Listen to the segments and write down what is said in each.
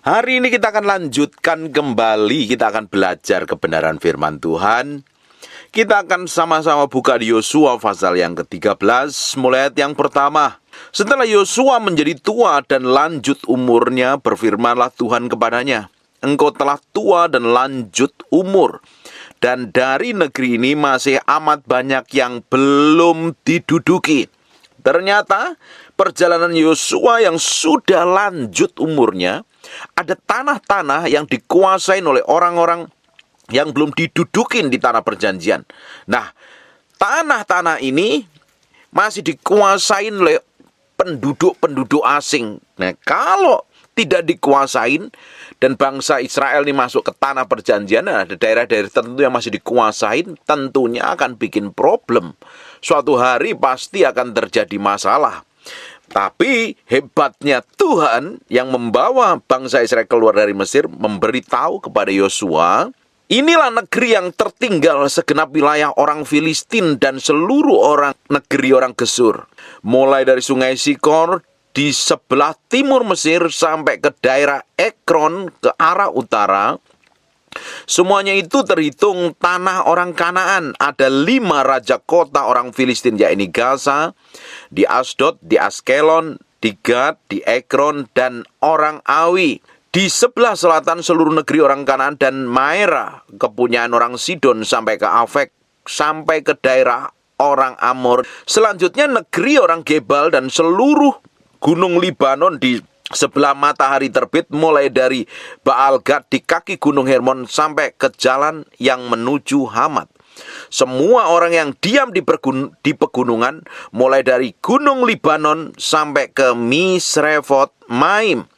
Hari ini kita akan lanjutkan kembali, kita akan belajar kebenaran firman Tuhan. Kita akan sama-sama buka di Yosua pasal yang ke-13, mulai ayat yang pertama. Setelah Yosua menjadi tua dan lanjut umurnya, berfirmanlah Tuhan kepadanya, "Engkau telah tua dan lanjut umur, dan dari negeri ini masih amat banyak yang belum diduduki." Ternyata perjalanan Yosua yang sudah lanjut umurnya, ada tanah-tanah yang dikuasain oleh orang-orang yang belum didudukin di tanah perjanjian. Nah, tanah-tanah ini masih dikuasain oleh penduduk-penduduk asing. Nah, kalau tidak dikuasain dan bangsa Israel ini masuk ke tanah perjanjian, ada daerah-daerah tertentu yang masih dikuasain, tentunya akan bikin problem. Suatu hari pasti akan terjadi masalah. Tapi hebatnya Tuhan yang membawa bangsa Israel keluar dari Mesir memberitahu kepada Yosua, "Inilah negeri yang tertinggal segenap wilayah orang Filistin dan seluruh orang negeri orang Gesur. Mulai dari sungai Sikor di sebelah timur Mesir sampai ke daerah Ekron ke arah utara. Semuanya itu terhitung tanah orang Kanaan. Ada 5 raja kota orang Filistin, yakni Gaza, di Asdod, di Askelon, di Gad, di Ekron, dan orang Awi. Di sebelah selatan seluruh negeri orang Kanaan dan Maera, kepunyaan orang Sidon sampai ke Afek, sampai ke daerah orang Amor. Selanjutnya negeri orang Gebal dan seluruh gunung Libanon di sebelah matahari terbit, mulai dari Baal Gad di kaki gunung Hermon sampai ke jalan yang menuju Hamat. Semua orang yang diam di pegunungan, mulai dari gunung Libanon sampai ke Misrefot Maim.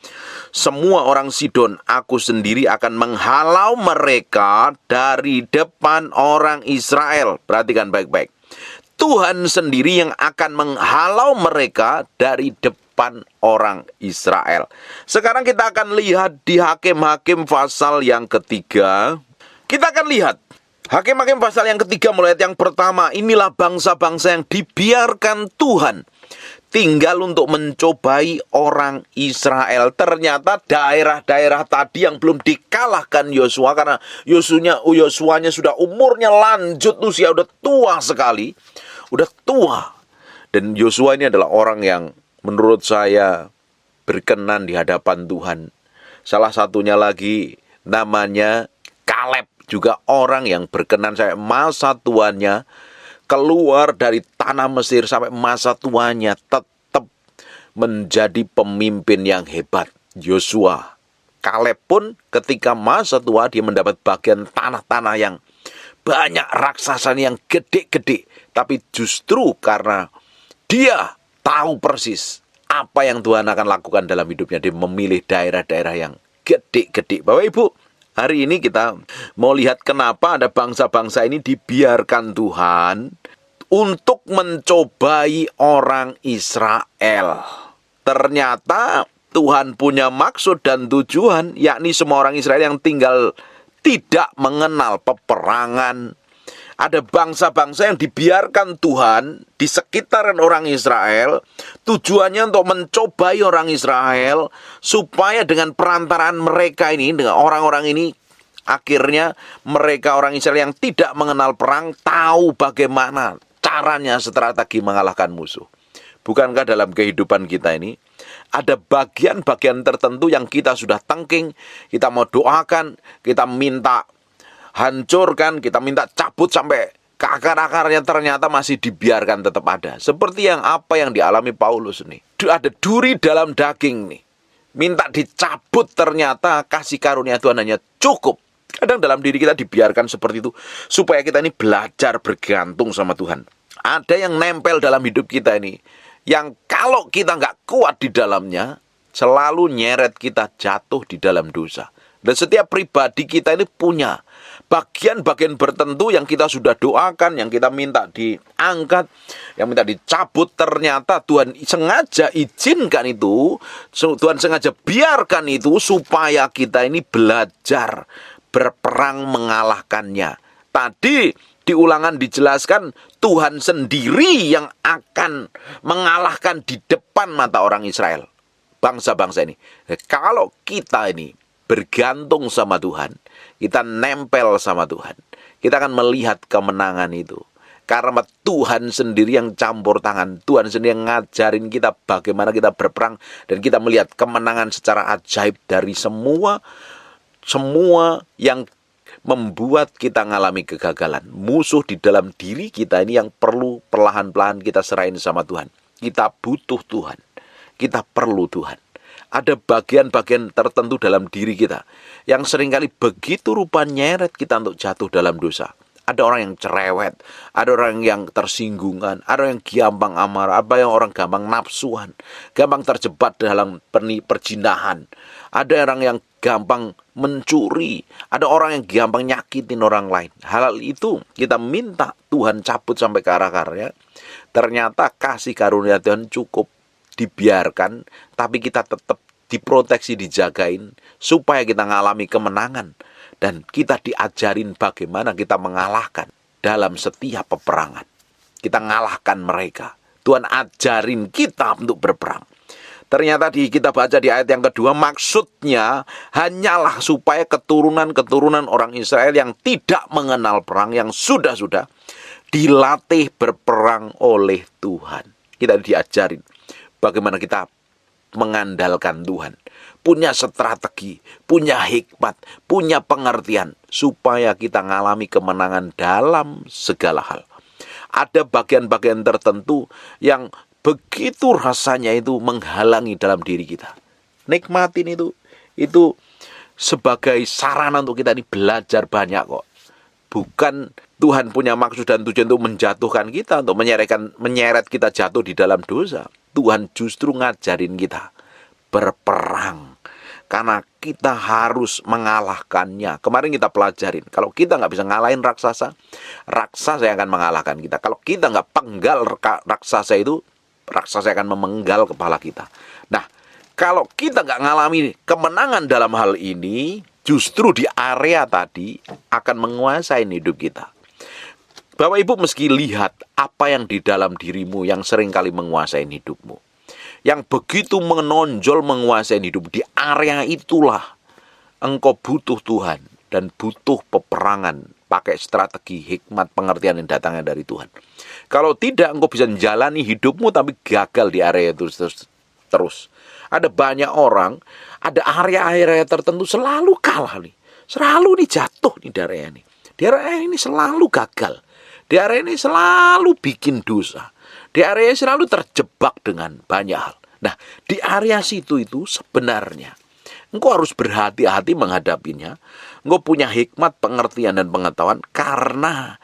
Semua orang Sidon, aku sendiri akan menghalau mereka dari depan orang Israel." Perhatikan baik-baik. Tuhan sendiri yang akan menghalau mereka dari depan orang Israel. Sekarang kita akan lihat di Hakim-Hakim pasal yang ketiga. Kita akan lihat Hakim-Hakim pasal yang ketiga mulai ayat yang pertama. Inilah bangsa-bangsa yang dibiarkan Tuhan tinggal untuk mencobai orang Israel. Ternyata daerah-daerah tadi yang belum dikalahkan Yosua, karena Yosuanya sudah umurnya lanjut usia, udah tua sekali. Udah tua. Dan Yosua ini adalah orang yang menurut saya berkenan di hadapan Tuhan. Salah satunya lagi namanya Kaleb, juga orang yang berkenan saya. Masa tuanya keluar dari tanah Mesir sampai masa tuanya tetap menjadi pemimpin yang hebat. Yosua, Kaleb pun ketika masa tua dia mendapat bagian tanah-tanah yang banyak, raksasa yang gede-gede. Tapi justru karena dia tahu persis apa yang Tuhan akan lakukan dalam hidupnya, dia memilih daerah-daerah yang gede-gede. Bapak Ibu, hari ini kita mau lihat kenapa ada bangsa-bangsa ini dibiarkan Tuhan untuk mencobai orang Israel. Ternyata Tuhan punya maksud dan tujuan, yakni semua orang Israel yang tinggal tidak mengenal peperangan. Ada bangsa-bangsa yang dibiarkan Tuhan di sekitaran orang Israel, tujuannya untuk mencobai orang Israel, supaya dengan perantaraan mereka ini, dengan orang-orang ini, akhirnya mereka orang Israel yang tidak mengenal perang tahu bagaimana caranya strategi mengalahkan musuh. Bukankah dalam kehidupan kita ini ada bagian-bagian tertentu yang kita sudah tengking, kita mau doakan, kita minta hancurkan, kita minta cabut sampai ke akar-akarnya, ternyata masih dibiarkan tetap ada. Seperti apa yang dialami Paulus nih. Ada duri dalam daging nih. Minta dicabut, ternyata kasih karunia Tuhan hanya cukup. Kadang dalam diri kita dibiarkan seperti itu supaya kita ini belajar bergantung sama Tuhan. Ada yang nempel dalam hidup kita ini, yang kalau kita nggak kuat di dalamnya, selalu nyeret kita jatuh di dalam dosa. Dan setiap pribadi kita ini punya bagian-bagian tertentu yang kita sudah doakan, yang kita minta diangkat, yang minta dicabut. Ternyata Tuhan sengaja izinkan itu, Tuhan sengaja biarkan itu supaya kita ini belajar berperang mengalahkannya. Tadi di Ulangan dijelaskan Tuhan sendiri yang akan mengalahkan di depan mata orang Israel. bangsa-bangsa ini. Kalau kita ini bergantung sama Tuhan, kita nempel sama Tuhan, kita akan melihat kemenangan itu. Karena Tuhan sendiri yang campur tangan, Tuhan sendiri yang ngajarin kita bagaimana kita berperang, dan kita melihat kemenangan secara ajaib dari semua yang membuat kita mengalami kegagalan. Musuh di dalam diri kita ini yang perlu perlahan-lahan kita serahin sama Tuhan. Kita butuh Tuhan, kita perlu Tuhan. Ada bagian-bagian tertentu dalam diri kita yang seringkali begitu rupa nyeret kita untuk jatuh dalam dosa. Ada orang yang cerewet, ada orang yang tersinggungan, ada yang gampang amarah, ada yang orang gampang nafsuan, gampang terjebak dalam perjinahan. Ada orang yang gampang mencuri, ada orang yang gampang nyakitin orang lain. Hal itu kita minta Tuhan cabut sampai ke akar-akarnya. Ternyata kasih karunia Tuhan cukup dibiarkan, tapi kita tetap diproteksi, dijagain, supaya kita mengalami kemenangan. Dan kita diajarin bagaimana kita mengalahkan dalam setiap peperangan. Kita mengalahkan mereka. Tuhan ajarin kita untuk berperang. Ternyata kita baca di ayat yang kedua, maksudnya hanyalah supaya keturunan-keturunan orang Israel yang tidak mengenal perang, yang sudah-sudah dilatih berperang oleh Tuhan. Kita diajarin bagaimana kita mengandalkan Tuhan, punya strategi, punya hikmat, punya pengertian, supaya kita mengalami kemenangan dalam segala hal. Ada bagian-bagian tertentu yang begitu rasanya itu menghalangi dalam diri kita. Nikmatin itu sebagai sarana untuk kita ini belajar banyak kok. Bukan Tuhan punya maksud dan tujuan untuk menjatuhkan kita, untuk menyeret kita jatuh di dalam dosa. Tuhan justru ngajarin kita berperang, karena kita harus mengalahkannya. Kemarin kita pelajarin, kalau kita nggak bisa ngalahin raksasa yang akan mengalahkan kita. Kalau kita nggak penggal raksasa itu, raksasa akan memenggal kepala kita. Nah, kalau kita nggak ngalami kemenangan dalam hal ini, justru di area tadi akan menguasai hidup kita. Bapak Ibu mesti lihat apa yang di dalam dirimu yang seringkali menguasai hidupmu. Yang begitu menonjol menguasai hidup, di area itulah engkau butuh Tuhan dan butuh peperangan, pakai strategi, hikmat, pengertian yang datangnya dari Tuhan. Kalau tidak, engkau bisa menjalani hidupmu tapi gagal di area itu terus. Ada banyak orang, ada area-area tertentu selalu kalah nih, selalu nih jatuh nih di area ini. Di area ini selalu gagal. Di area ini selalu bikin dosa. Di area ini selalu terjebak dengan banyak hal. Nah, di area situ itu sebenarnya engkau harus berhati-hati menghadapinya. Engkau punya hikmat, pengertian, dan pengetahuan. Karena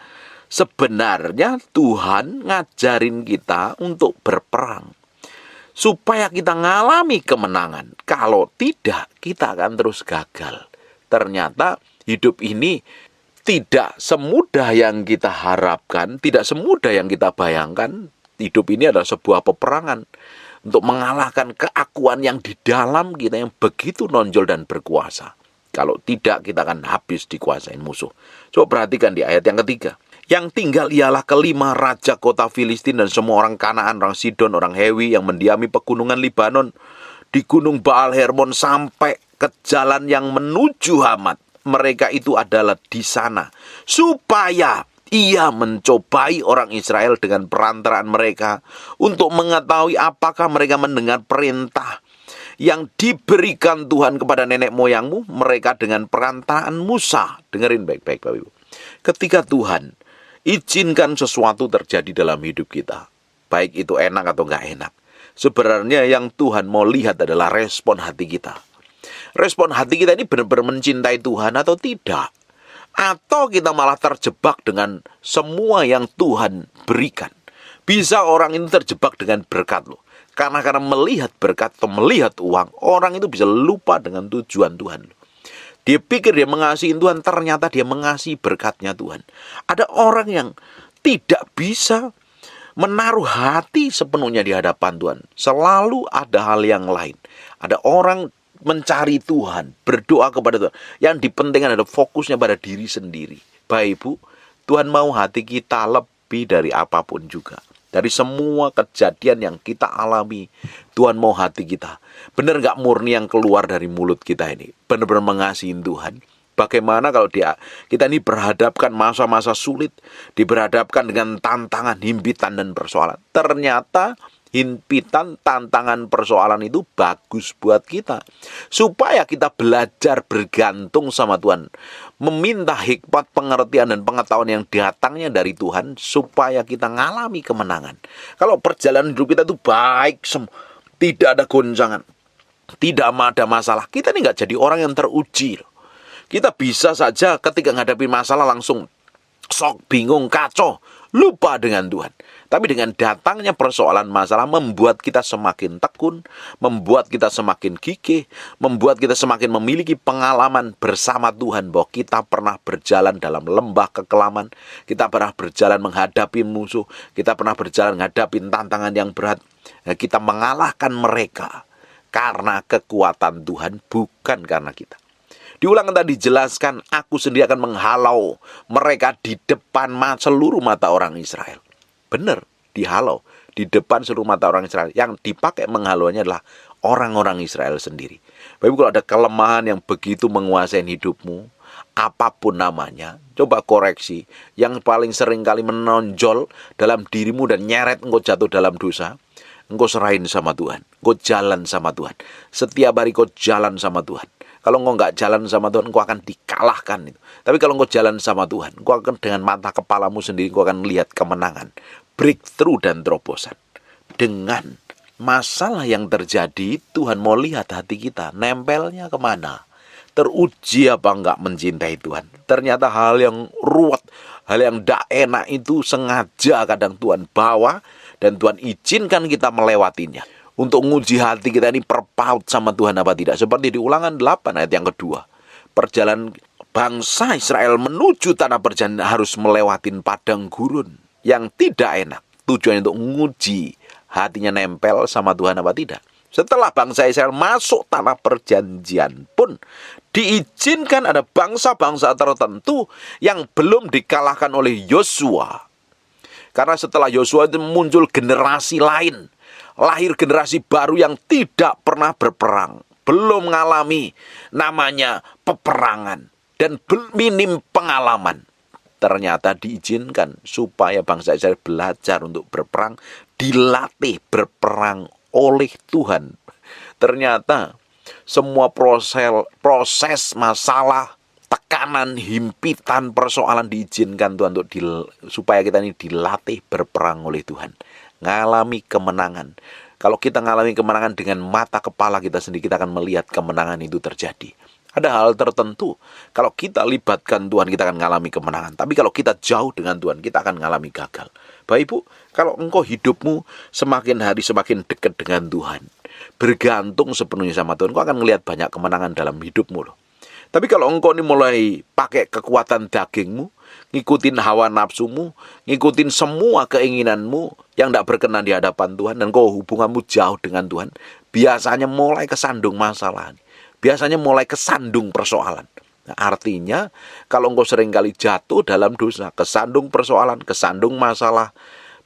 sebenarnya Tuhan ngajarin kita untuk berperang, supaya kita ngalami kemenangan. Kalau tidak, kita akan terus gagal. Ternyata hidup ini tidak semudah yang kita harapkan, tidak semudah yang kita bayangkan. Hidup ini adalah sebuah peperangan untuk mengalahkan keakuan yang di dalam kita yang begitu nonjol dan berkuasa. Kalau tidak, kita akan habis dikuasain musuh. Coba perhatikan di ayat yang ketiga. Yang tinggal ialah kelima raja kota Filistin dan semua orang Kanaan, orang Sidon, orang Hewi yang mendiami pegunungan Libanon, di gunung Baal Hermon sampai ke jalan yang menuju Hamat. Mereka itu adalah di sana, supaya ia mencobai orang Israel dengan perantaraan mereka, untuk mengetahui apakah mereka mendengar perintah yang diberikan Tuhan kepada nenek moyangmu, mereka dengan perantaraan Musa. Dengerin baik-baik Bapak Ibu. Ketika Tuhan izinkan sesuatu terjadi dalam hidup kita, baik itu enak atau nggak enak, sebenarnya yang Tuhan mau lihat adalah respon hati kita. Respon hati kita ini benar-benar mencintai Tuhan atau tidak? Atau kita malah terjebak dengan semua yang Tuhan berikan. Bisa orang ini terjebak dengan berkat loh. Karena melihat berkat atau melihat uang, orang itu bisa lupa dengan tujuan Tuhan. Dia pikir dia mengasihi Tuhan, ternyata dia mengasihi berkatnya Tuhan. Ada orang yang tidak bisa menaruh hati sepenuhnya di hadapan Tuhan. Selalu ada hal yang lain. Ada orang mencari Tuhan, berdoa kepada Tuhan. Yang dipentingkan adalah fokusnya pada diri sendiri. Bapak Ibu, Tuhan mau hati kita lebih dari apapun juga. Dari semua kejadian yang kita alami, Tuhan mau hati kita. Benar gak murni yang keluar dari mulut kita ini? Benar-benar mengasihi Tuhan. Bagaimana kalau kita ini berhadapkan masa-masa sulit, diberhadapkan dengan tantangan, himpitan, dan persoalan. Ternyata himpitan, tantangan, persoalan itu bagus buat kita. Supaya kita belajar bergantung sama Tuhan. Meminta hikmat, pengertian, dan pengetahuan yang datangnya dari Tuhan. Supaya kita ngalami kemenangan. Kalau perjalanan hidup kita itu baik, tidak ada goncangan, tidak ada masalah, kita ini gak jadi orang yang teruji. Kita bisa saja ketika menghadapi masalah langsung sok, bingung, kacau, lupa dengan Tuhan. Tapi dengan datangnya persoalan masalah membuat kita semakin tekun, membuat kita semakin gigih, membuat kita semakin memiliki pengalaman bersama Tuhan bahwa kita pernah berjalan dalam lembah kekelaman, kita pernah berjalan menghadapi musuh, kita pernah berjalan menghadapi tantangan yang berat. Kita mengalahkan mereka karena kekuatan Tuhan, bukan karena kita. Diulang tadi dijelaskan, aku sendiri akan menghalau mereka di depan seluruh mata orang Israel. Benar, dihalau di depan seluruh mata orang Israel. Yang dipakai menghalaunya adalah orang-orang Israel sendiri. Bapak Ibu, kalau ada kelemahan yang begitu menguasai hidupmu, apapun namanya, coba koreksi. Yang paling sering kali menonjol dalam dirimu dan nyeret engkau jatuh dalam dosa, engkau serahin sama Tuhan. Engkau jalan sama Tuhan. Setiap hari engkau jalan sama Tuhan. Kalau engkau nggak jalan sama Tuhan, engkau akan dikalahkan. Tapi kalau engkau jalan sama Tuhan, engkau akan dengan mata kepalamu sendiri, engkau akan melihat kemenangan, breakthrough dan terobosan. Dengan masalah yang terjadi, Tuhan mau lihat hati kita, nempelnya kemana? Teruji apa enggak mencintai Tuhan? Ternyata hal yang ruwet, hal yang tidak enak itu sengaja kadang Tuhan bawa, dan Tuhan izinkan kita melewatinya. Untuk menguji hati kita ini perpaut sama Tuhan apa tidak. Seperti di Ulangan 8 ayat yang kedua. Perjalanan bangsa Israel menuju tanah perjanjian harus melewatin padang gurun yang tidak enak. Tujuannya untuk menguji hatinya nempel sama Tuhan apa tidak. Setelah bangsa Israel masuk tanah perjanjian pun diizinkan ada bangsa-bangsa tertentu yang belum dikalahkan oleh Yosua. Karena setelah Yosua itu muncul generasi lain. Lahir generasi baru yang tidak pernah berperang, belum mengalami namanya peperangan, dan minim pengalaman. Ternyata diizinkan supaya bangsa Israel belajar untuk berperang, dilatih berperang oleh Tuhan. Ternyata semua proses masalah, tekanan, himpitan, persoalan diizinkan Tuhan untuk supaya kita ini dilatih berperang oleh Tuhan. Ngalami kemenangan. Kalau kita ngalami kemenangan dengan mata kepala kita sendiri, kita akan melihat kemenangan itu terjadi. Ada hal tertentu, kalau kita libatkan Tuhan, kita akan ngalami kemenangan. Tapi kalau kita jauh dengan Tuhan, kita akan ngalami gagal. Bapak Ibu, kalau engkau hidupmu semakin hari semakin dekat dengan Tuhan, bergantung sepenuhnya sama Tuhan, engkau akan melihat banyak kemenangan dalam hidupmu loh. Tapi kalau engkau ini mulai pakai kekuatan dagingmu, ngikutin hawa nafsumu, ngikutin semua keinginanmu yang tidak berkenan di hadapan Tuhan, dan kau hubunganmu jauh dengan Tuhan, biasanya mulai kesandung masalah. Biasanya mulai kesandung persoalan. Nah, artinya kalau engkau seringkali jatuh dalam dosa, kesandung persoalan, kesandung masalah,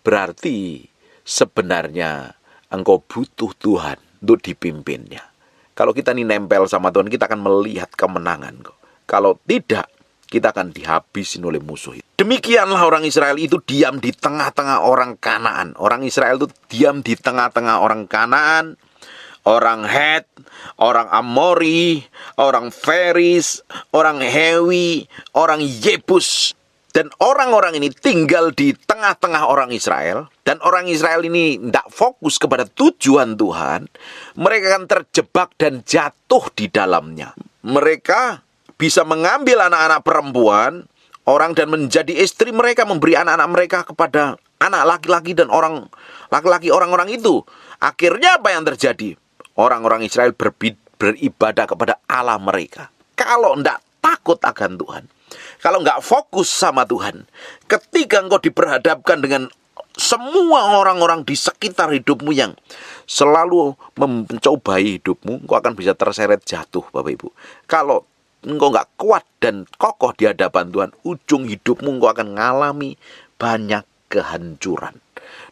berarti sebenarnya engkau butuh Tuhan untuk dipimpinnya. Kalau kita ini nempel sama Tuhan, kita akan melihat kemenangan. Kalau tidak, kita akan dihabisin oleh musuh. Demikianlah orang Israel itu diam di tengah-tengah orang Kanaan. Orang Israel itu diam di tengah-tengah orang Kanaan, orang Het, orang Amori, orang Feris, orang Hewi, orang Yebus. Dan orang-orang ini tinggal di tengah-tengah orang Israel. Dan orang Israel ini tidak fokus kepada tujuan Tuhan. Mereka akan terjebak dan jatuh di dalamnya. Mereka bisa mengambil anak-anak perempuan orang dan menjadi istri mereka, memberi anak-anak mereka kepada anak laki-laki dan orang laki-laki orang-orang itu. Akhirnya apa yang terjadi? Orang-orang Israel beribadah kepada Allah mereka. Kalau tidak takut akan Tuhan, kalau nggak fokus sama Tuhan, ketika engkau diperhadapkan dengan semua orang-orang di sekitar hidupmu yang selalu mencobai hidupmu, engkau akan bisa terseret jatuh, Bapak Ibu. Kalau engkau nggak kuat dan kokoh di hadapan Tuhan, ujung hidupmu engkau akan mengalami banyak kehancuran.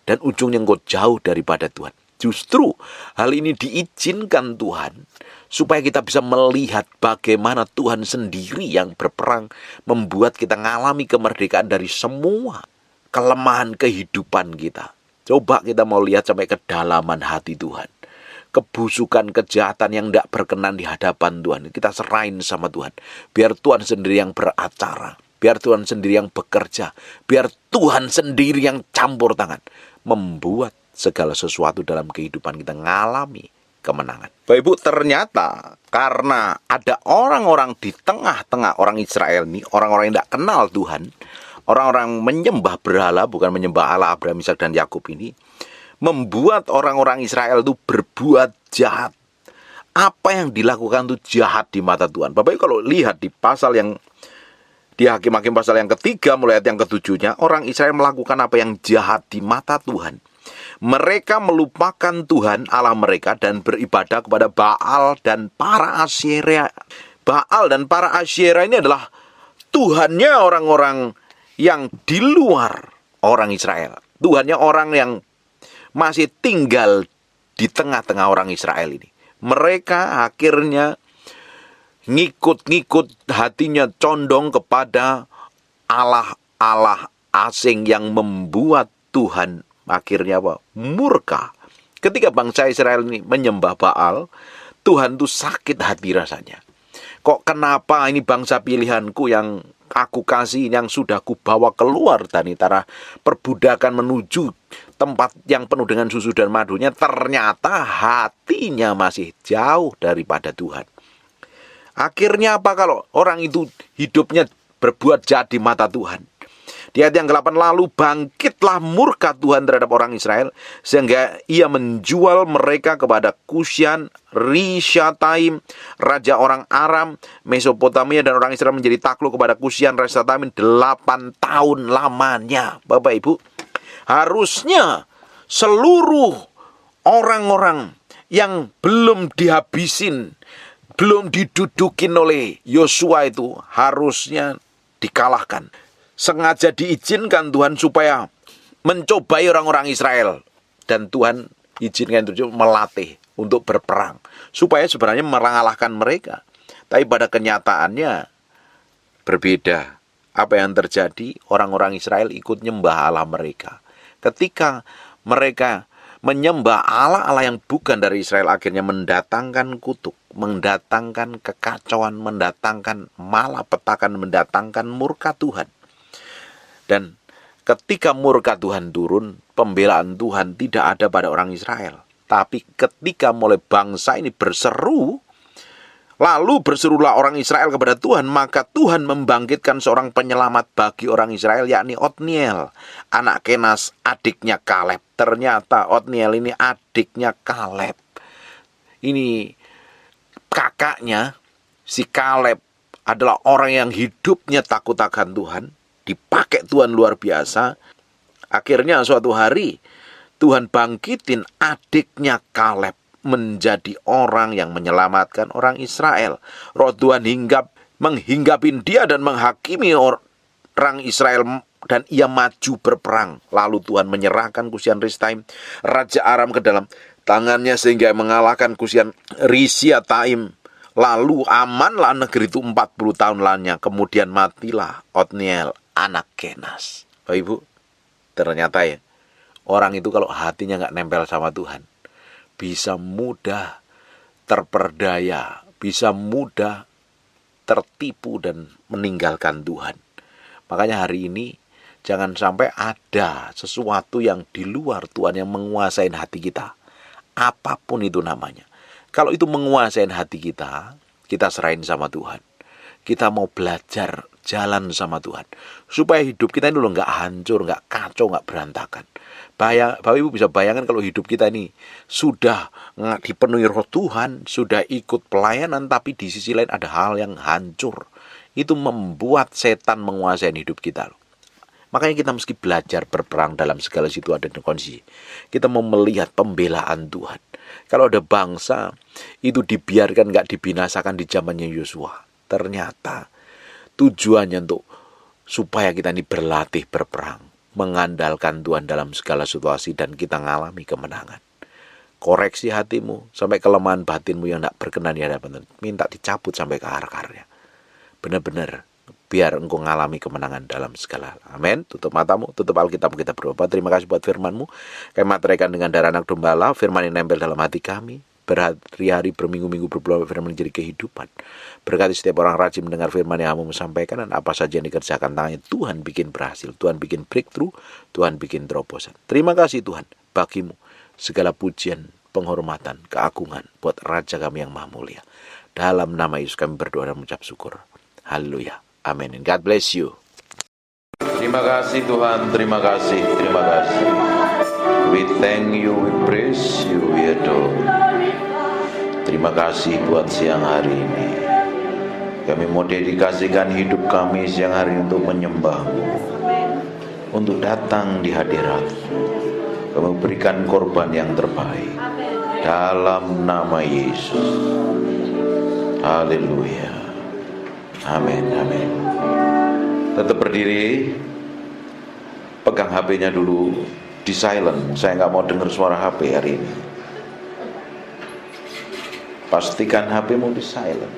dan ujungnya engkau jauh daripada Tuhan. Justru hal ini diizinkan Tuhan supaya kita bisa melihat bagaimana Tuhan sendiri yang berperang membuat kita mengalami kemerdekaan dari semua kelemahan kehidupan kita. Coba kita mau lihat sampai kedalaman hati Tuhan. Kebusukan, kejahatan yang tidak berkenan di hadapan Tuhan, kita serahin sama Tuhan. Biar Tuhan sendiri yang beracara, biar Tuhan sendiri yang bekerja, biar Tuhan sendiri yang campur tangan, membuat segala sesuatu dalam kehidupan kita mengalami kemenangan. Bapak Ibu, ternyata karena ada orang-orang di tengah-tengah orang Israel ini, orang-orang yang tidak kenal Tuhan, orang-orang menyembah berhala, bukan menyembah Allah Abraham, Ishak dan Yakub ini, membuat orang-orang Israel itu berbuat jahat. Apa yang dilakukan itu jahat di mata Tuhan. Bapak Ibu kalau lihat di pasal yang di Hakim-Hakim pasal yang ketiga mulai ayat yang ketujuhnya, orang Israel melakukan apa yang jahat di mata Tuhan. Mereka melupakan Tuhan Allah mereka dan beribadah kepada Baal dan para Asyera. Baal dan para Asyera ini adalah Tuhannya orang-orang yang di luar orang Israel. Tuhannya orang yang masih tinggal di tengah-tengah orang Israel ini. Mereka akhirnya ngikut-ngikut, hatinya condong kepada Allah-Allah asing yang membuat Tuhan akhirnya murka. Ketika bangsa Israel ini menyembah Baal, Tuhan tuh sakit hati rasanya. Kok kenapa ini bangsa pilihanku yang aku kasih, yang sudah kubawa keluar dari tanah perbudakan menuju tempat yang penuh dengan susu dan madunya, ternyata hatinya masih jauh daripada Tuhan. Akhirnya apa kalau orang itu hidupnya berbuat jahat di mata Tuhan? Di ayat yang ke-8, lalu bangkitlah murka Tuhan terhadap orang Israel, sehingga ia menjual mereka kepada Kusyan, Rishathaim, raja orang Aram, Mesopotamia, dan orang Israel menjadi takluk kepada Kusyan, Rishathaim 8 tahun lamanya. Bapak Ibu, harusnya seluruh orang-orang yang belum dihabisin, belum didudukin oleh Yosua itu harusnya dikalahkan. Sengaja diizinkan Tuhan supaya mencobai orang-orang Israel. Dan Tuhan izinkan itu melatih untuk berperang, supaya sebenarnya mengalahkan mereka. Tapi pada kenyataannya berbeda. Apa yang terjadi? Orang-orang Israel ikut nyembah Allah mereka. Ketika mereka menyembah Allah-Allah yang bukan dari Israel, akhirnya mendatangkan kutuk, mendatangkan kekacauan, mendatangkan malapetakan, mendatangkan murka Tuhan. Dan ketika murka Tuhan turun, pembelaan Tuhan tidak ada pada orang Israel. Tapi ketika mulai bangsa ini berseru, lalu berserulah orang Israel kepada Tuhan, maka Tuhan membangkitkan seorang penyelamat bagi orang Israel, yakni Otniel, anak Kenas, adiknya Kaleb. Ternyata Otniel ini adiknya Kaleb. Ini kakaknya, si Kaleb adalah orang yang hidupnya takut akan Tuhan. Dipakai Tuhan luar biasa. Akhirnya suatu hari Tuhan bangkitin adiknya Kaleb menjadi orang yang menyelamatkan orang Israel. Roh Tuhan menghinggapin dia dan menghakimi orang Israel, dan ia maju berperang. Lalu Tuhan menyerahkan Kusyan Rishathaim, raja Aram, ke dalam tangannya, sehingga mengalahkan Kusyan Rishathaim. Lalu amanlah negeri itu 40 tahun lamanya. Kemudian matilah Otniel, anak Kenas. Bapak Ibu, ternyata ya, orang itu kalau hatinya nggak nempel sama Tuhan, bisa mudah terperdaya, bisa mudah tertipu dan meninggalkan Tuhan. Makanya hari ini jangan sampai ada sesuatu yang di luar Tuhan yang menguasai hati kita. Apapun itu namanya. Kalau itu menguasai hati kita, kita serahin sama Tuhan. Kita mau belajar jalan sama Tuhan, supaya hidup kita ini loh nggak hancur, nggak kacau, nggak berantakan. Bapak Ibu bisa bayangkan kalau hidup kita ini sudah dipenuhi roh Tuhan, sudah ikut pelayanan, tapi di sisi lain ada hal yang hancur. Itu membuat setan menguasai hidup kita loh. Makanya kita mesti belajar berperang dalam segala situasi dan kondisi. Kita mau melihat pembelaan Tuhan. Kalau ada bangsa itu dibiarkan nggak dibinasakan di zamannya Yosua, ternyata tujuannya untuk supaya kita ini berlatih berperang, mengandalkan Tuhan dalam segala situasi dan kita ngalami kemenangan. Koreksi hatimu sampai kelemahan batinmu yang tidak berkenan di hadapan Tuhan, minta dicabut sampai ke akar-akarnya. Benar-benar biar engkau ngalami kemenangan dalam segala hal. Amin. Tutup matamu, tutup Alkitab, kita berdoa. Terima kasih buat firman-Mu. Kami materaikan dengan darah anak domba Allah, firman yang nempel dalam hati kami. Berhari-hari, berminggu-minggu, berbulan firman menjadi kehidupan. Berkati setiap orang rajin mendengar firman yang kamu sampaikan, dan apa saja yang dikerjakan tangannya, Tuhan bikin berhasil, Tuhan bikin breakthrough, Tuhan bikin terobosan. Terima kasih Tuhan, bagimu segala pujian, penghormatan, keagungan buat Raja kami yang maha mulia. Dalam nama Yesus kami berdoa dan mengucap syukur. Haleluya. Amin. And God bless you. Terima kasih Tuhan, terima kasih, terima kasih. We thank you, we praise you, we adore. Terima kasih buat siang hari ini. Kami mau dedikasikan hidup kami siang hari ini untuk menyembah-Mu, untuk datang di hadirat-Mu. Kami berikan korban yang terbaik dalam nama Yesus. Haleluya. Amin, amin. Tetap berdiri. Pegang HP-nya dulu di silent. Saya nggak mau dengar suara HP hari ini. Pastikan HP-mu di silent.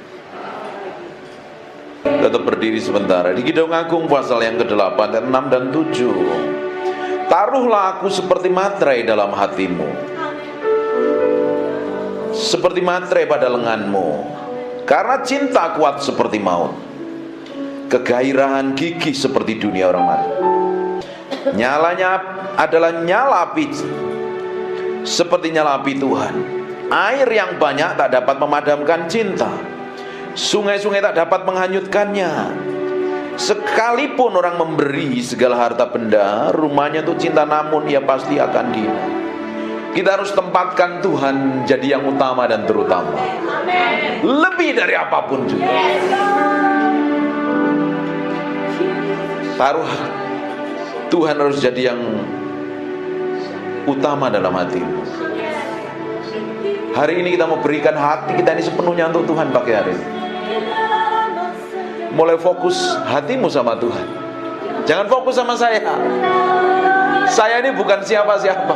Tetap berdiri sebentar. Di Kidung Agung pasal yang ke-8 dan 6 dan 7. Taruhlah aku seperti materai dalam hatimu, seperti materai pada lenganmu, karena cinta kuat seperti maut, kegairahan gigih seperti dunia orang mati. Nyalanya adalah nyala api, seperti nyala api Tuhan. Air yang banyak tak dapat memadamkan cinta, sungai-sungai tak dapat menghanyutkannya. Sekalipun orang memberi segala harta benda, rumahnya itu cinta, namun ia pasti akan dihina. Kita harus tempatkan Tuhan jadi yang utama dan terutama, lebih dari apapun juga. Taruh Tuhan harus jadi yang utama dalam hatimu. Hari ini kita mau berikan hati kita ini sepenuhnya untuk Tuhan pagi hari ini. Mulai fokus hatimu sama Tuhan. Jangan fokus sama saya. Saya ini bukan siapa-siapa.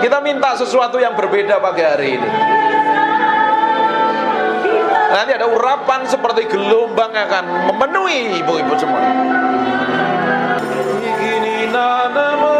Kita minta sesuatu yang berbeda pagi hari ini. Nanti ada urapan seperti gelombang yang akan memenuhi ibu-ibu semua. Ini namamu,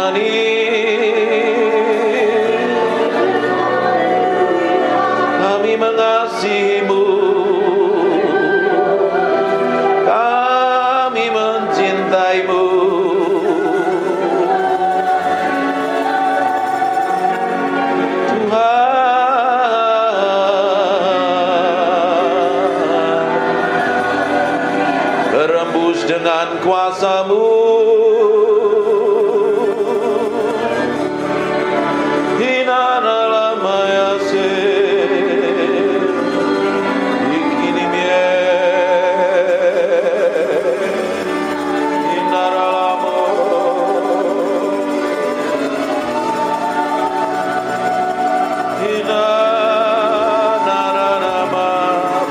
menemani, kami mengasihimu, kami mencintaimu. Berembus dengan kuasa-Mu,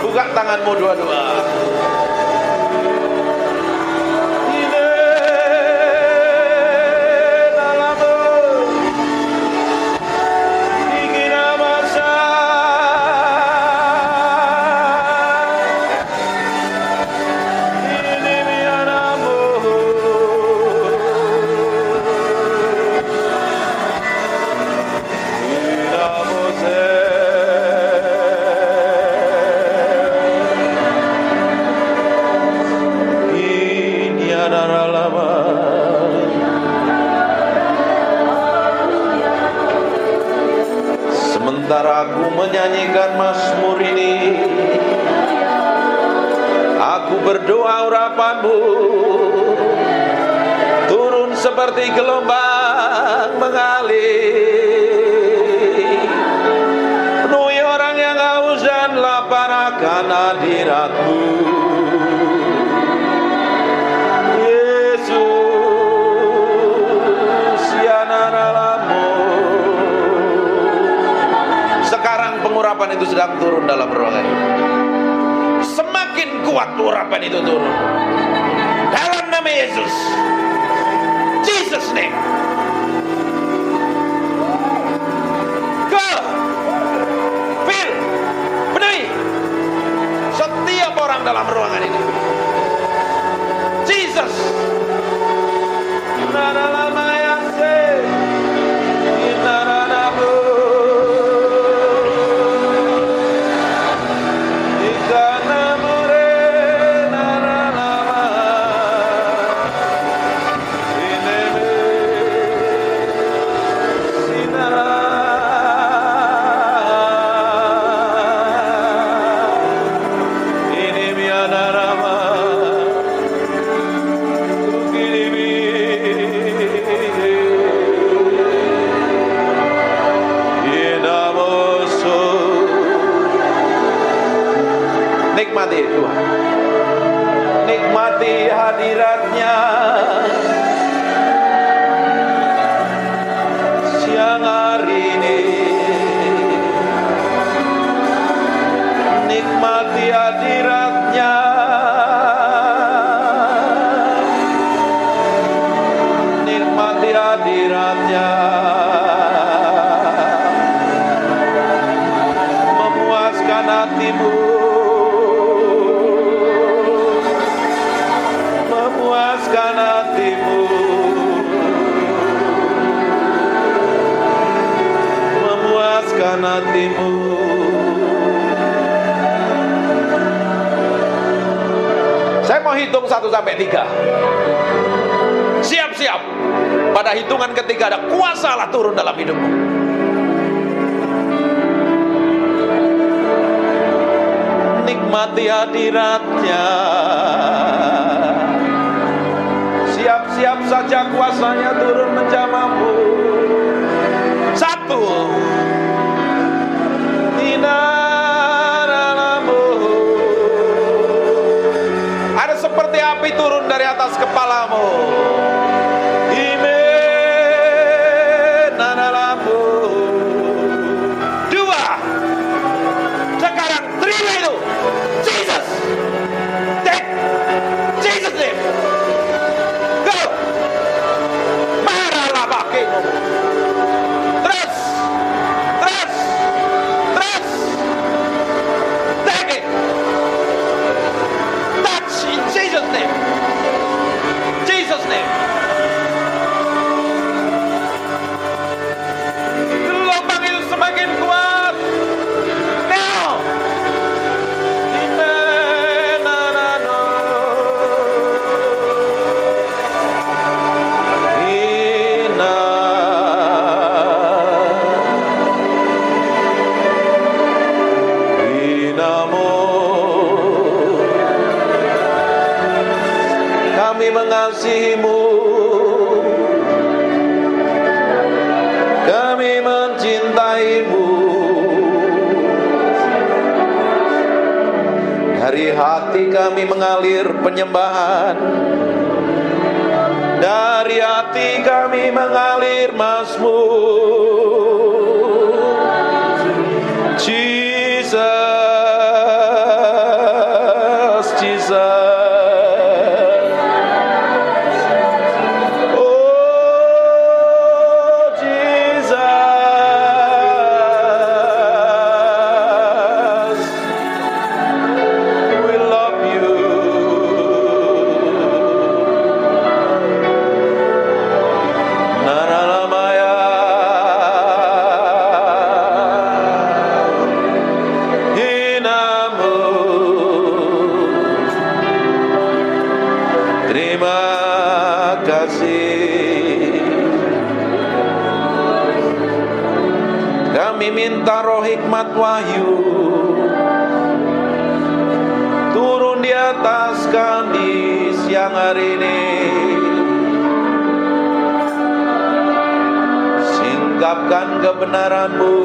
buka tanganmu dua-dua. Sementara aku menyanyikan mazmur ini, aku berdoa urapan-Mu turun seperti gelombang mengalir, penuhi orang yang haus dan lapar akan hadirat-Mu. Urapan itu sedang turun dalam ruangan ini. Semakin kuat urapan itu turun dalam nama Yesus. Jesus name. Go, fill, penuhi setiap orang dalam ruangan ini. Jesus. Nikmati Tuhan, nikmati hadirat-Nya siang hari ini, nikmati hadirat-Nya, nikmati hadirat-Nya, memuaskan hatimu, memuaskan hatimu, memuaskan hatimu. Saya mau hitung 1 sampai 3. Siap-siap. Pada hitungan ketiga ada kuasa Allah turun dalam hidupmu. Nikmati hadirat-Nya. Siap-siap saja kuasanya turun menjamahmu. 1. Ada seperti api turun dari atas kepalamu. Dua. Sekarang terima itu. Jesus. Take. Jesus name. Go. Maralabake. Dari hati kami mengalir penyembahan, dari hati kami mengalir mazmur. Jesus, Jesus. Minta roh hikmat wahyu turun di atas kami siang hari ini. Singkapkan kebenaran-Mu,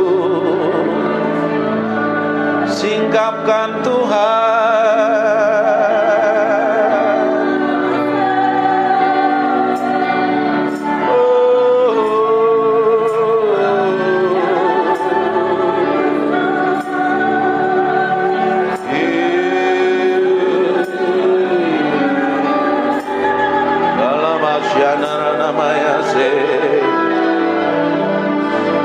singkapkan Tuhan.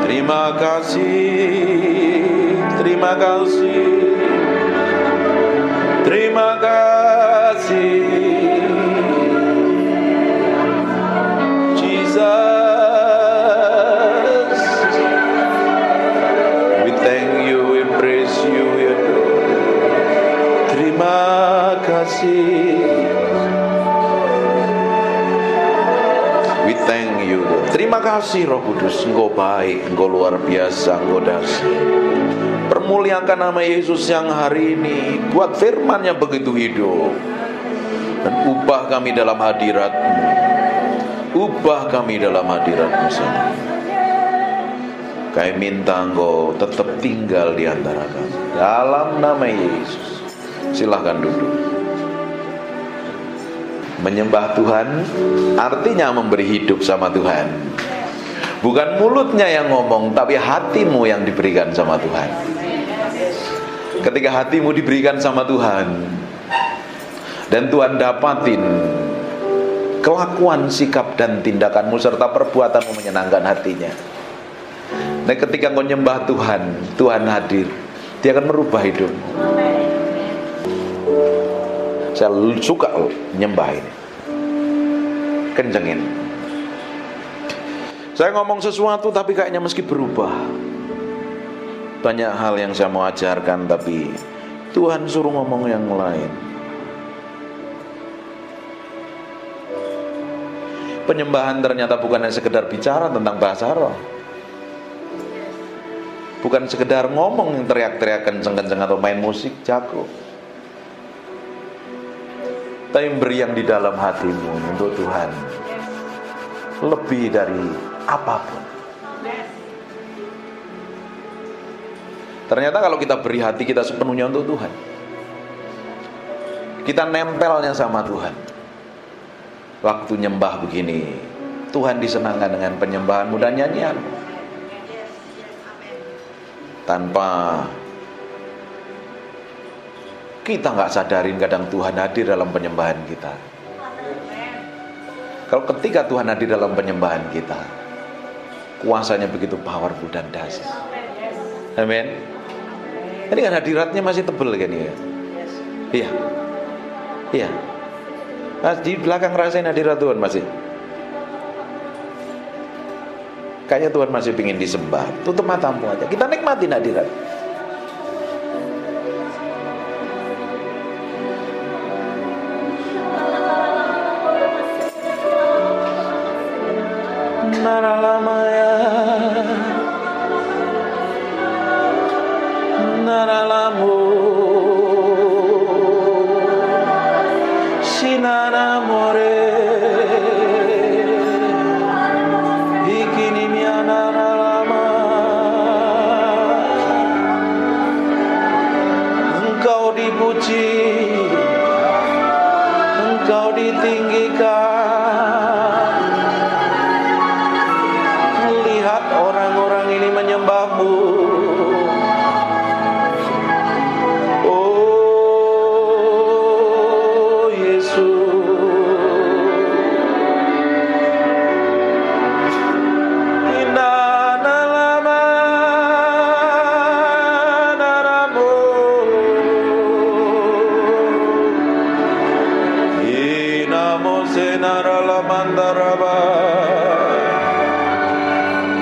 Terima kasih, terima kasih, terima kasih, Jesus. We thank you, we praise you, we adore. Terima kasih. We thank you. Terima kasih Roh Kudus, Engkau baik, Engkau luar biasa, Engkau dahsyat. Permuliakan nama Yesus yang hari ini, buat firman yang begitu hidup, dan ubah kami dalam hadirat-Mu. Ubah kami dalam hadirat-Mu sendiri. Kami minta Engkau tetap tinggal di antara kami, dalam nama Yesus. Silahkan duduk. Menyembah Tuhan artinya memberi hidup sama Tuhan. Bukan mulutnya yang ngomong, tapi hatimu yang diberikan sama Tuhan. Ketika hatimu diberikan sama Tuhan, dan Tuhan dapatin kelakuan, sikap, dan tindakanmu serta perbuatanmu menyenangkan hatinya. Dan ketika kau nyembah Tuhan, Tuhan hadir, Dia akan merubah hidupmu. Saya suka nyembah ini. Kencengin. Saya ngomong sesuatu tapi kayaknya meski berubah. Banyak hal yang saya mau ajarkan, tapi Tuhan suruh ngomong yang lain. Penyembahan ternyata bukan hanya sekedar bicara tentang bahasa roh. Bukan sekedar ngomong yang teriak-teriak kenceng-kenceng atau main musik jago. Tapi beri yang di dalam hatimu untuk Tuhan, lebih dari apapun. Ternyata kalau kita beri hati kita sepenuhnya untuk Tuhan, kita nempelnya sama Tuhan. Waktu nyembah begini, Tuhan disenangkan dengan penyembahanmu dan nyanyian. Tanpa kita nggak sadarin, kadang Tuhan hadir dalam penyembahan kita. Kalau ketika Tuhan hadir dalam penyembahan kita, kuasanya begitu powerful dan dahsyat. Amin. Ini kan hadiratnya masih tebel kan ya? Iya. Iya. Nah, di belakang rasain hadirat Tuhan masih. Kayaknya Tuhan masih ingin disembah. Tutup matamu aja, kita nikmatin hadirat. Naralamaya, naralamu, sinaramore, ikini mianaralama, dipuji, Engkau ditinggikan. Melihat orang-orang ini menyembah-Mu. Oh Yesus,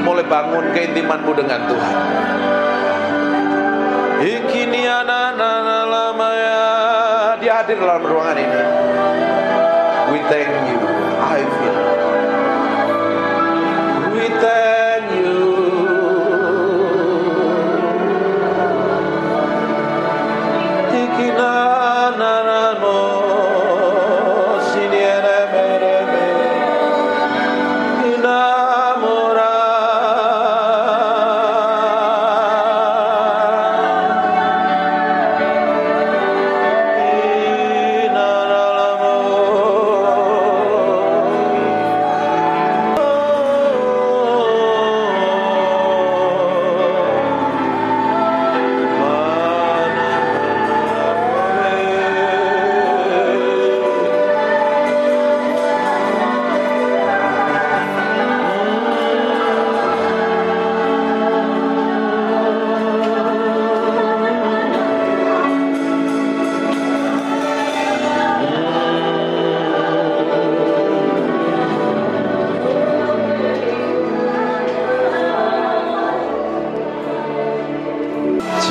mulai bangun keintimanmu dengan Tuhan. Dia hadir dalam ruangan ini. We thank you. I feel. We thank you.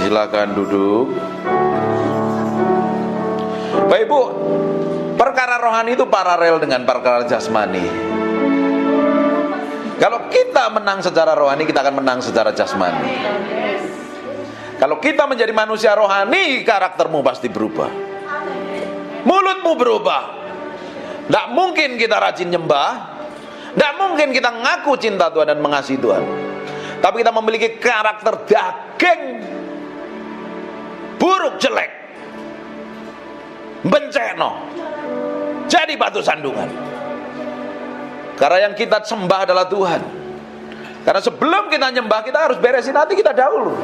Silakan duduk. Bapak Ibu, perkara rohani itu paralel dengan perkara jasmani. Kalau kita menang secara rohani, kita akan menang secara jasmani. Kalau kita menjadi manusia rohani, karaktermu pasti berubah. Mulutmu berubah. Tidak mungkin kita rajin nyembah, tidak mungkin kita ngaku cinta Tuhan dan mengasihi Tuhan. Tapi kita memiliki karakter daging, buruk, jelek, benceno, jadi batu sandungan. Karena yang kita sembah adalah Tuhan. Karena sebelum kita nyembah, kita harus beresin hati kita dahulu.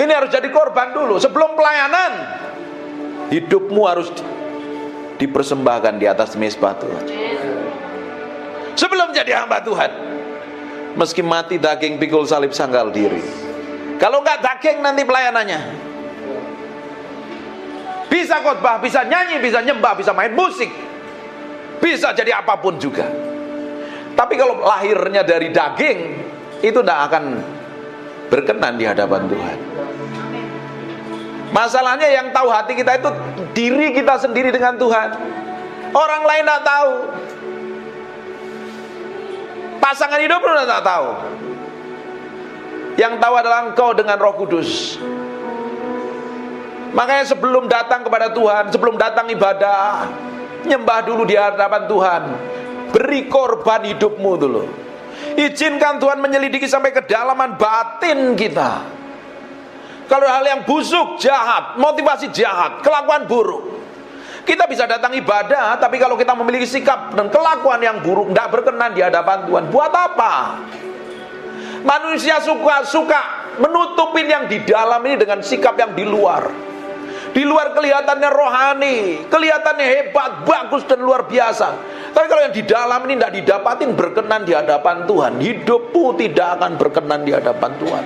Ini harus jadi korban dulu. Sebelum pelayanan, hidupmu harus dipersembahkan di atas mezbah Tuhan. Sebelum jadi hamba Tuhan, meski mati daging, pikul salib, sangkal diri. Kalau enggak daging, nanti pelayanannya bisa khotbah, bisa nyanyi, bisa nyembah, bisa main musik, bisa jadi apapun juga. Tapi kalau lahirnya dari daging, itu tidak akan berkenan di hadapan Tuhan. Masalahnya yang tahu hati kita itu diri kita sendiri dengan Tuhan. Orang lain tidak tahu. Pasangan hidup pun tidak tahu. Yang tahu adalah engkau dengan Roh Kudus. Makanya sebelum datang kepada Tuhan, sebelum datang ibadah, nyembah dulu di hadapan Tuhan. Beri korban hidupmu dulu. Izinkan Tuhan menyelidiki sampai kedalaman batin kita. Kalau hal yang busuk, jahat, motivasi jahat, kelakuan buruk, kita bisa datang ibadah, tapi kalau kita memiliki sikap dan kelakuan yang buruk, tidak berkenan di hadapan Tuhan, buat apa? Manusia suka menutupin yang di dalam ini dengan sikap yang di luar. Di luar kelihatannya rohani, kelihatannya hebat, bagus dan luar biasa. Tapi kalau yang di dalam ini tidak didapatin berkenan di hadapan Tuhan, hidupmu tidak akan berkenan di hadapan Tuhan.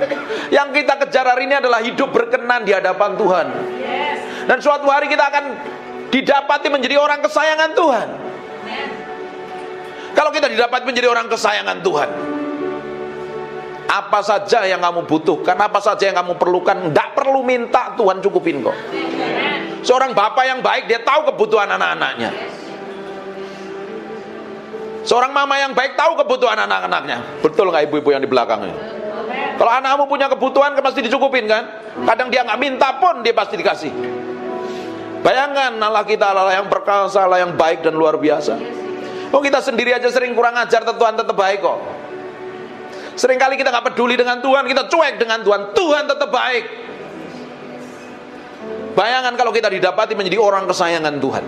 Yang kita kejar hari ini adalah hidup berkenan di hadapan Tuhan. Dan suatu hari kita akan didapati menjadi orang kesayangan Tuhan. Kalau kita didapati menjadi orang kesayangan Tuhan, apa saja yang kamu butuhkan, apa saja yang kamu perlukan, tidak perlu minta, Tuhan cukupin kok. Seorang bapak yang baik, dia tahu kebutuhan anak-anaknya. Seorang mama yang baik tahu kebutuhan anak-anaknya. Betul nggak ibu-ibu yang di belakang ini? Kalau anakmu punya kebutuhan, kan pasti dicukupin kan? Kadang dia nggak minta pun, dia pasti dikasih. Bayangkan Allah kita, Allah yang perkasa, Allah yang baik dan luar biasa. Oh, kita sendiri aja sering kurang ajar, Tuhan tetap baik kok. Seringkali kita nggak peduli dengan Tuhan, kita cuek dengan Tuhan. Tuhan tetap baik. Bayangkan kalau kita didapati menjadi orang kesayangan Tuhan.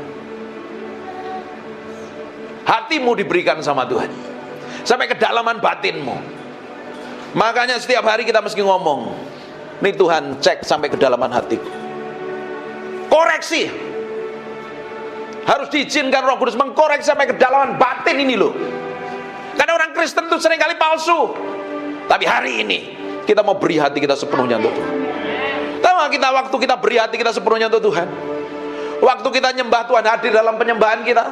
Hatimu diberikan sama Tuhan sampai kedalaman batinmu. Makanya setiap hari kita mesti ngomong, nih Tuhan, cek sampai kedalaman hatiku. Koreksi. Harus diizinkan Roh Kudus mengkoreksi sampai kedalaman batin ini loh. Karena orang Kristen itu seringkali palsu. Tapi hari ini kita mau beri hati kita sepenuhnya untuk Tuhan. Tahu gak kita waktu kita beri hati kita sepenuhnya untuk Tuhan? Waktu kita nyembah, Tuhan hadir dalam penyembahan kita.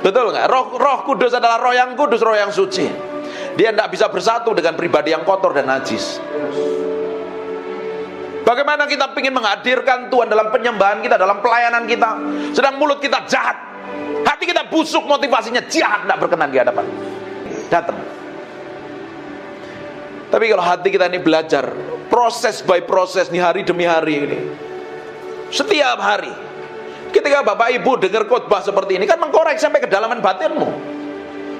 Betul nggak? Roh Kudus adalah roh yang kudus, roh yang suci. Dia tidak bisa bersatu dengan pribadi yang kotor dan najis. Bagaimana kita ingin menghadirkan Tuhan dalam penyembahan kita, dalam pelayanan kita, sedang mulut kita jahat, hati kita busuk, motivasinya jahat, tidak berkenan di hadapan. Datang. Tapi kalau hati kita ini belajar, proses by proses nih, hari demi hari ini, setiap hari, ketika Bapak Ibu dengar khotbah seperti ini, kan mengkorek sampai kedalaman batinmu.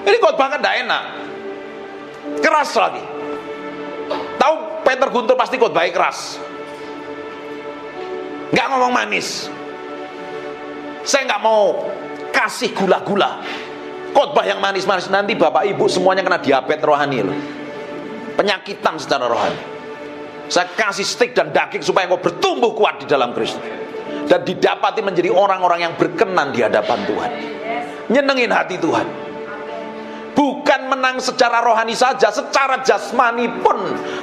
Ini khotbah kan tidak enak, keras lagi. Tahu Peter Guntur pasti khotbahnya keras, nggak ngomong manis. Saya nggak mau kasih gula-gula, khotbah yang manis-manis, nanti Bapak Ibu semuanya kena diabetes rohani loh. Penyakitan secara rohani. Saya kasih stik dan daging supaya engkau bertumbuh kuat di dalam Kristus dan didapati menjadi orang-orang yang berkenan di hadapan Tuhan, nyenengin hati Tuhan. Bukan menang secara rohani saja, secara jasmani pun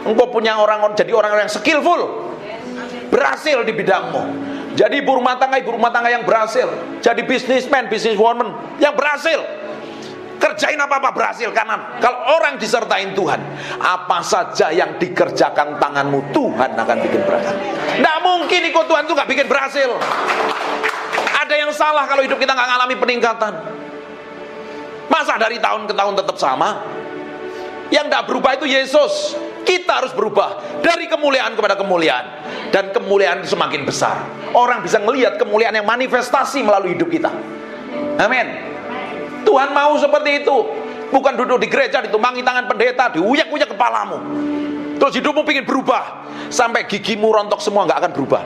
engkau punya jadi orang-orang yang skillful, berhasil di bidangmu. Jadi ibu rumah tangga yang berhasil, jadi businesswoman yang berhasil. Kerjain apa-apa berhasil, karena kalau orang disertain Tuhan, apa saja yang dikerjakan tanganmu Tuhan akan bikin berhasil. Tidak mungkin ikut Tuhan itu nggak bikin berhasil. Ada yang salah kalau hidup kita nggak ngalami peningkatan. Masa dari tahun ke tahun tetap sama? Yang tidak berubah itu Yesus. Kita harus berubah dari kemuliaan kepada kemuliaan, dan kemuliaan itu semakin besar. Orang bisa melihat kemuliaan yang manifestasi melalui hidup kita. Amin. Tuhan mau seperti itu. Bukan duduk di gereja ditumpangi tangan pendeta, diuyak-uyak kepalamu, terus hidupmu ingin berubah sampai gigimu rontok semua, nggak akan berubah.